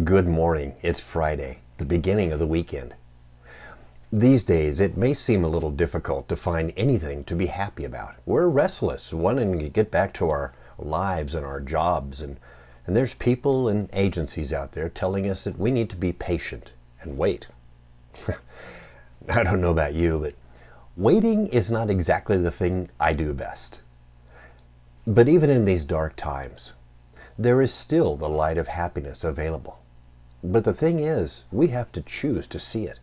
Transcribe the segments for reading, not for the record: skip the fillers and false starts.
Good morning. It's Friday, the beginning of the weekend. These days, it may seem a little difficult to find anything to be happy about. We're restless, wanting to get back to our lives and our jobs, and there's people and agencies out there telling us that we need to be patient and wait. I don't know about you, but waiting is not exactly the thing I do best. But even in these dark times, there is still the light of happiness available. But the thing is, we have to choose to see it.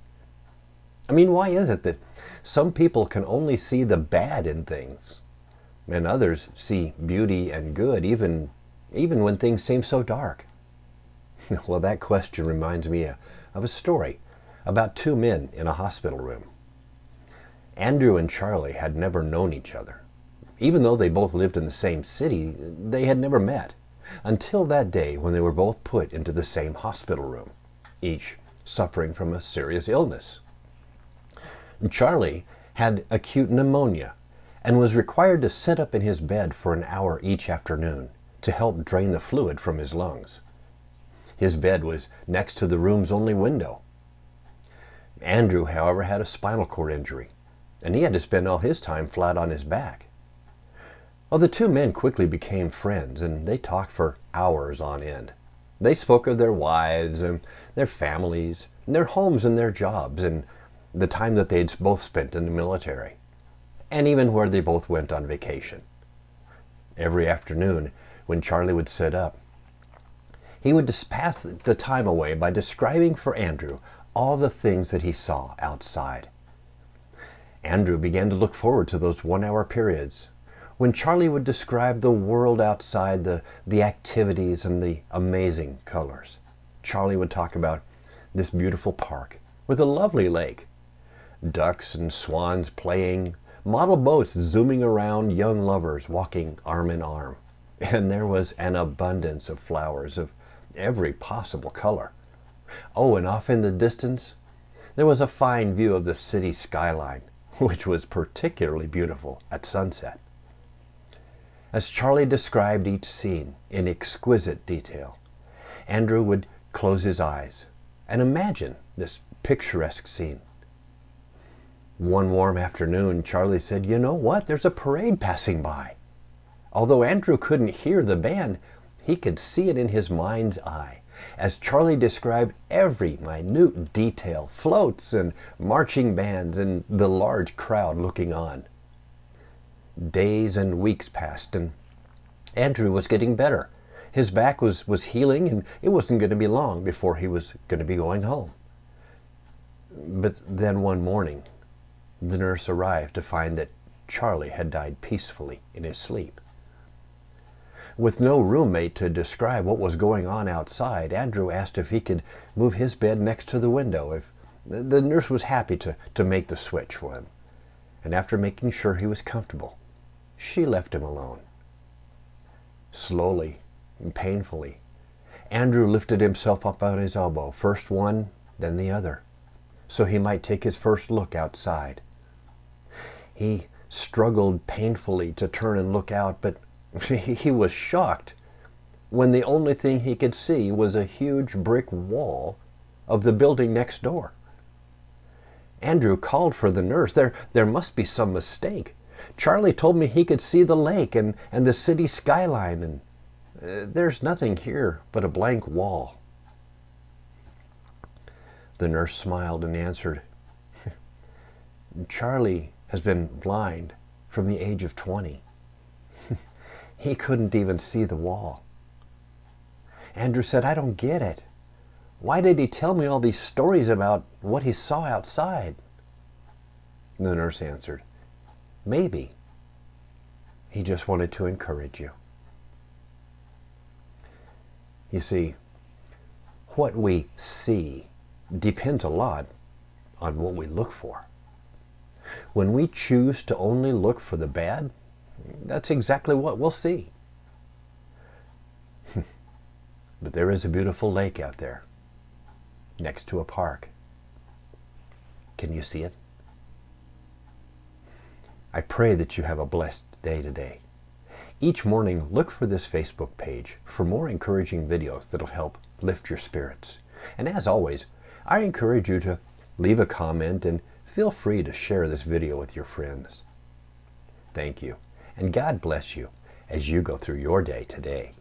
I mean, why is it that some people can only see the bad in things, and others see beauty and good even when things seem so dark? Well, that question reminds me of a story about two men in a hospital room. Andrew and Charlie had never known each other. Even though they both lived in the same city, they had never met. Until that day when they were both put into the same hospital room, each suffering from a serious illness. Charlie had acute pneumonia and was required to sit up in his bed for an hour each afternoon to help drain the fluid from his lungs. His bed was next to the room's only window. Andrew, however, had a spinal cord injury, and he had to spend all his time flat on his back. Well, the two men quickly became friends, and they talked for hours on end. They spoke of their wives and their families, and their homes and their jobs, and the time that they'd both spent in the military, and even where they both went on vacation. Every afternoon, when Charlie would sit up, he would just pass the time away by describing for Andrew all the things that he saw outside. Andrew began to look forward to those 1-hour periods when Charlie would describe the world outside, the activities and the amazing colors. Charlie would talk about this beautiful park with a lovely lake, ducks and swans playing, model boats zooming around, young lovers walking arm in arm. And there was an abundance of flowers of every possible color. Oh, and off in the distance, there was a fine view of the city skyline, which was particularly beautiful at sunset. As Charlie described each scene in exquisite detail, Andrew would close his eyes and imagine this picturesque scene. One warm afternoon, Charlie said, "You know what? There's a parade passing by." Although Andrew couldn't hear the band, he could see it in his mind's eye as Charlie described every minute detail, floats and marching bands and the large crowd looking on. Days and weeks passed, and Andrew was getting better. His back was healing, and it wasn't going to be long before he was going to be going home. But then one morning, the nurse arrived to find that Charlie had died peacefully in his sleep. With no roommate to describe what was going on outside, Andrew asked if he could move his bed next to the window. If the nurse was happy to make the switch for him. And after making sure he was comfortable, she left him alone. Slowly and painfully, Andrew lifted himself up on his elbow, first one, then the other, so he might take his first look outside. He struggled painfully to turn and look out, but he was shocked when the only thing he could see was a huge brick wall of the building next door. Andrew called for the nurse. There must be some mistake. Charlie told me he could see the lake and the city skyline, and there's nothing here but a blank wall. The nurse smiled and answered, "Charlie has been blind from the age of 20. He couldn't even see the wall." Andrew said, "I don't get it. Why did he tell me all these stories about what he saw outside?" The nurse answered, "Maybe he just wanted to encourage you." You see, what we see depends a lot on what we look for. When we choose to only look for the bad, that's exactly what we'll see. But there is a beautiful lake out there, next to a park. Can you see it? I pray that you have a blessed day today. Each morning, look for this Facebook page for more encouraging videos that'll help lift your spirits. And as always, I encourage you to leave a comment and feel free to share this video with your friends. Thank you, and God bless you as you go through your day today.